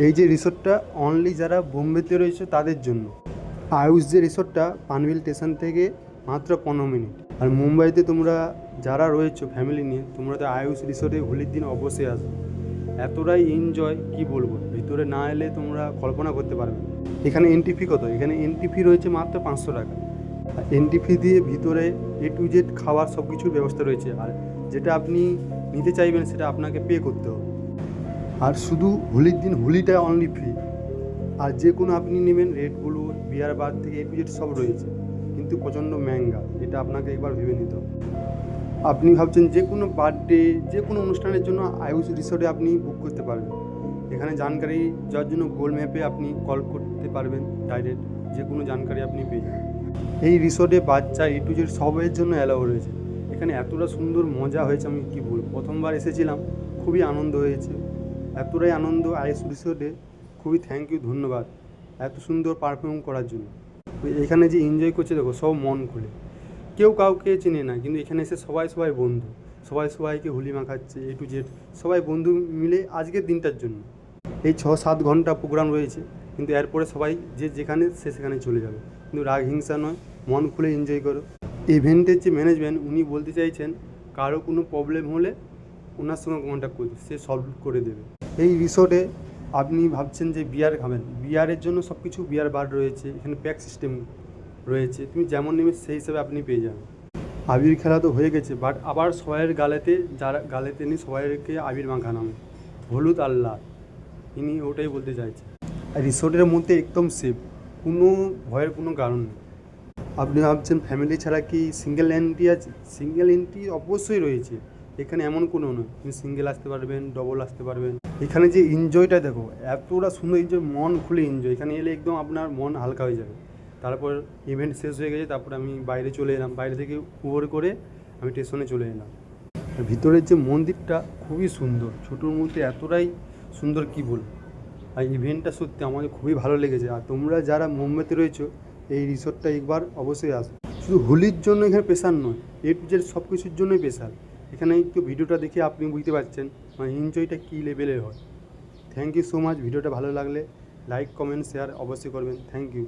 এই যে রিসোর্টটা অনলি যারা বোম্বেতে রয়েছে তাদের জন্য। আয়ুষ যে রিসোর্টটা পানভেল স্টেশন থেকে মাত্র 15 মিনিট। আর মুম্বাইতে তোমরা যারা রয়েছো ফ্যামিলি নিয়ে, তোমরা তো আয়ুষ রিসোর্টে হোলির দিন অবশ্যই আসো। এতটাই এনজয় কি বলবো, ভিতরে না এলে তোমরা কল্পনা করতে পারবে না। এখানে এন্ট্রি ফি কত? এখানে এন্ট্রি ফি রয়েছে মাত্র 500 টাকা। আর এন্ট্রি ফি দিয়ে ভিতরে A to Z খাওয়ার সব কিছুর ব্যবস্থা রয়েছে। আর যেটা আপনি নিতে চাইবেন সেটা আপনাকে পে করতে হবে। আর শুধু হোলির দিন হোলিটা অনলি ফ্রি। আর যে কোনো আপনি নেবেন রেটগুলো বিয়ার বার থেকে A to Z সব রয়েছে, কিন্তু প্রচণ্ড মহঙ্গা। এটা আপনাকে একবার ভেবে নিতে হবে। আপনি ভাবছেন যে কোনো বার্থডে, যে কোনো অনুষ্ঠানের জন্য আয়ুষ রিসোর্টে আপনি বুক করতে পারবেন। এখানে জানকারি যাওয়ার জন্য গুগল ম্যাপে আপনি কল করতে পারবেন, ডাইরেক্ট যে কোনো জানকারি আপনি পেয়ে যাবেন। এই রিসোর্টে বাচ্চা A to Z সবের জন্য অ্যালাউ রয়েছে। এখানে এতটা সুন্দর মজা হয়েছে আমি কী বলব, প্রথমবার এসেছিলাম, খুবই আনন্দ হয়েছে। এতটাই আনন্দ আয়ুষ রিসোর্টে, খুবই থ্যাংক ইউ, ধন্যবাদ এত সুন্দর পারফর্ম করার জন্য। এখানে যে এনজয় করছে দেখো, সব মন খুলে, কেউ কাউকে চেনে না, কিন্তু এখানে এসে সবাই বন্ধু, সবাইকে হোলি মাখাচ্ছে। A to Z সবাই বন্ধু মিলে আজকের দিনটার জন্য। এই 6-7 ঘন্টা প্রোগ্রাম রয়েছে, কিন্তু এরপরে সবাই যে যেখানে সে সেখানে চলে যাবে, কিন্তু রাগ হিংসা নয়, মন খুলে এনজয় করো। ইভেন্টের যে ম্যানেজমেন্ট, উনি বলতে চাইছেন কারো কোনো প্রবলেম হলে ওনার সঙ্গে কন্ট্যাক্ট করতে, সে সলভ করে দেবে। এই রিসোর্টে আপনি ভাবছেন যে বিয়ার খাবেন, বিয়ারের জন্য সব কিছু, বিয়ার বার রয়েছে, এখানে প্যাক সিস্টেম রয়েছে, তুমি যেমন নেবে সেই হিসাবে আপনি পেয়ে যাবেন। আবির খেলা তো হয়ে গেছে, বাট আবার সবাইয়ের গালেতে, যারা গালেতে নেই সবাইকে আবির মাখানো হবে, হলুদ আর লাল। ইনি ওটাই বলতে চাইছে। আর রিসোর্টের মধ্যে একদম সেফ, কোনো ভয়ের কোনো কারণ নেই। আপনি ভাবছেন ফ্যামিলি ছাড়া কি সিঙ্গেল এন্ট্রি আছে? সিঙ্গেল এন্ট্রি অবশ্যই রয়েছে, এখানে এমন কোনো নয়, তুমি সিঙ্গেল আসতে পারবেন, ডবল আসতে পারবেন। এখানে যে এনজয়টা দেখো, এতটা সুন্দর এনজয়, মন খুলে এনজয়। এখানে এলে একদম আপনার মন হালকা হয়ে যাবে। তারপর ইভেন্ট শেষ হয়ে গেছে, তারপর আমি বাইরে চলে এলাম, বাইরে থেকে উবর করে আমি স্টেশনে চলে এলাম। আর ভিতরের যে মন্দিরটা খুবই সুন্দর, ছোটোর মধ্যে এতটাই সুন্দর কি বলবো। আর ইভেন্টটা সত্যি আমাকে খুবই ভালো লেগেছে। আর তোমরা যারা মুম্বাইতে রয়েছো, এই রিসোর্টটা একবার অবশ্যই আসো। শুধু হোলির জন্য এখানে স্পেশাল নয়, A to Z সব কিছুর জন্যই স্পেশাল। এখানে একটু ভিডিওটা দেখে আপনি বুঝতে পারছেন মানে এনজয়টা কী লেভেলের হয়। Thank you so much. ভিডিওটা ভালো লাগলে লাইক, কমেন্ট, শেয়ার অবশ্যই করবেন। Thank you.